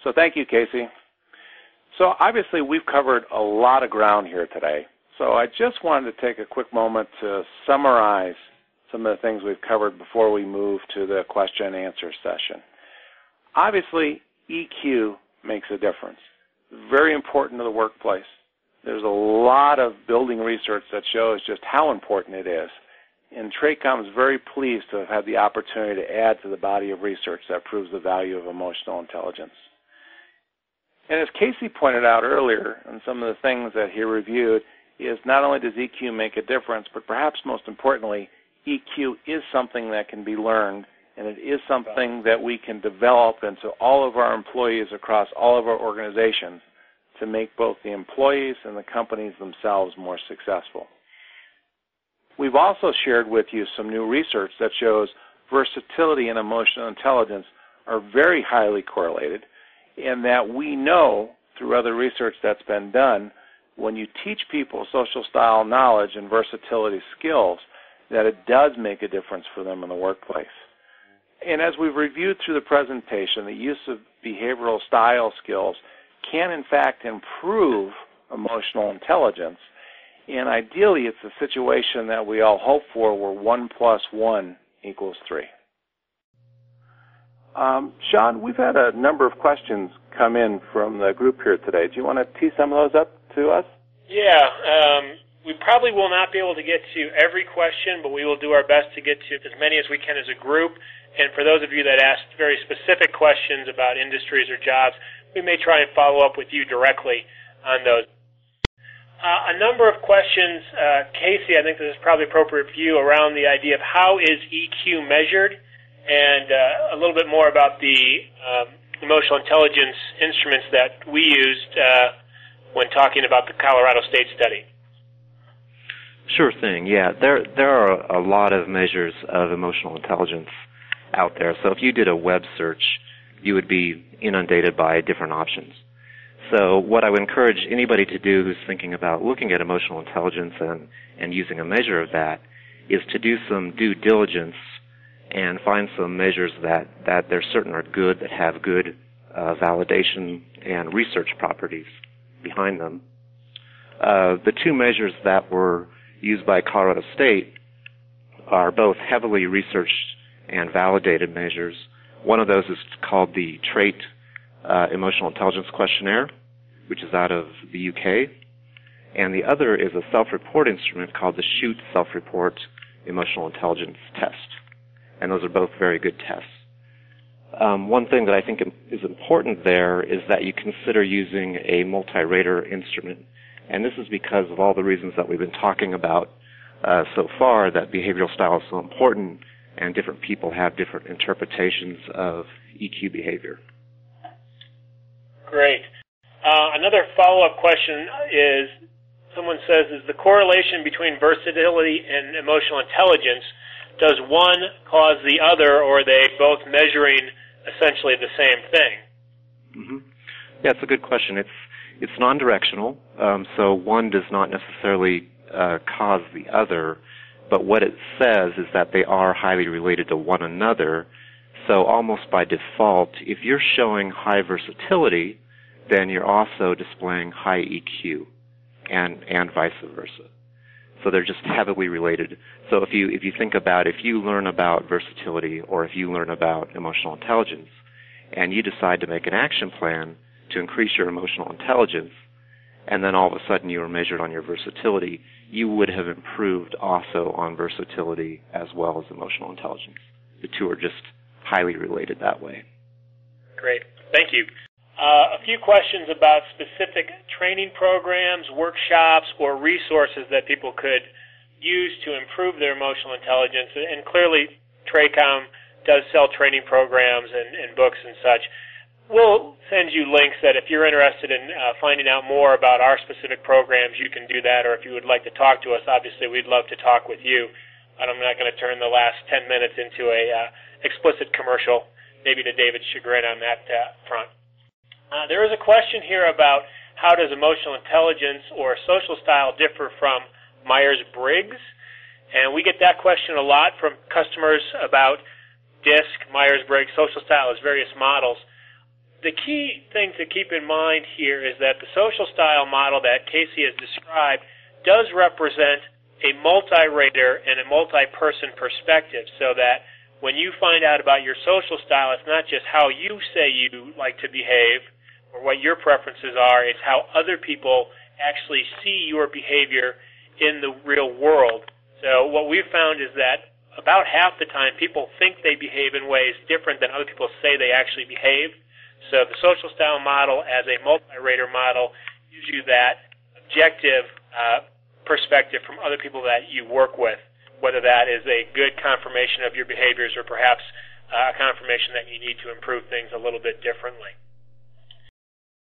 So thank you, Casey. So obviously we've covered a lot of ground here today. So I just wanted to take a quick moment to summarize some of the things we've covered before we move to the question and answer session. Obviously, EQ makes a difference. Very important to the workplace. There's a lot of building research that shows just how important it is. And TRACOM is very pleased to have had the opportunity to add to the body of research that proves the value of emotional intelligence. And as Casey pointed out earlier, and some of the things that he reviewed, is not only does EQ make a difference, but perhaps most importantly, EQ is something that can be learned, and it is something that we can develop into all of our employees across all of our organizations to make both the employees and the companies themselves more successful. We've also shared with you some new research that shows versatility and emotional intelligence are very highly correlated, and that we know through other research that's been done, when you teach people social style knowledge and versatility skills, that it does make a difference for them in the workplace. And as we've reviewed through the presentation, the use of behavioral style skills can in fact improve emotional intelligence, and ideally it's a situation that we all hope for where 1 + 1 = 3. Sean, we've had a number of questions come in from the group here today. Do you want to tee some of those up to us? Yeah, we probably will not be able to get to every question, but we will do our best to get to as many as we can as a group. And for those of you that asked very specific questions about industries or jobs, we may try and follow up with you directly on those. A number of questions, Casey, I think this is probably appropriate for you, around the idea of how is EQ measured, and a little bit more about the emotional intelligence instruments that we used when talking about the Colorado State study. Sure thing, yeah. There are a lot of measures of emotional intelligence out there. So if you did a web search, you would be inundated by different options. So what I would encourage anybody to do who's thinking about looking at emotional intelligence and using a measure of that is to do some due diligence and find some measures that they're certain are good, that have good validation and research properties behind them. The two measures that were used by Colorado State are both heavily researched and validated measures. One of those is called the TRAIT Emotional Intelligence Questionnaire, which is out of the UK, and the other is a self-report instrument called the SHOOT Self-Report Emotional Intelligence Test, and those are both very good tests. One thing that I think is important there is that you consider using a multi-rater instrument, and this is because of all the reasons that we've been talking about so far, that behavioral style is so important, and different people have different interpretations of EQ behavior. Great. Another follow-up question is, someone says, is the correlation between versatility and emotional intelligence, does one cause the other, or are they both measuring essentially the same thing? Mm-hmm. Yeah, it's a good question. It's non-directional, so one does not necessarily cause the other, but what it says is that they are highly related to one another. So almost by default, if you're showing high versatility, then you're also displaying high EQ, and vice versa. So they're just heavily related. So if you think about, if you learn about versatility or if you learn about emotional intelligence, and you decide to make an action plan to increase your emotional intelligence, and then all of a sudden you were measured on your versatility, you would have improved also on versatility as well as emotional intelligence. The two are just highly related that way. Great. Thank you. A few questions about specific training programs, workshops, or resources that people could use to improve their emotional intelligence. And clearly, TRACOM does sell training programs and books and such. We'll send you links that if you're interested in finding out more about our specific programs, you can do that, or if you would like to talk to us, obviously we'd love to talk with you. And I'm not going to turn the last 10 minutes into a explicit commercial, maybe to David's chagrin on that front. There is a question here about how does emotional intelligence or social style differ from Myers-Briggs, and we get that question a lot from customers about DISC, Myers-Briggs, social style as various models. the key thing to keep in mind here is that the social style model that Casey has described does represent a multi-rater and a multi-person perspective, so that when you find out about your social style, it's not just how you say you like to behave or what your preferences are, it's how other people actually see your behavior in the real world. So what we've found is that about half the time people think they behave in ways different than other people say they actually behave. So the social style model as a multi-rater model gives you that objective perspective from other people that you work with, whether that is a good confirmation of your behaviors or perhaps a confirmation that you need to improve things a little bit differently.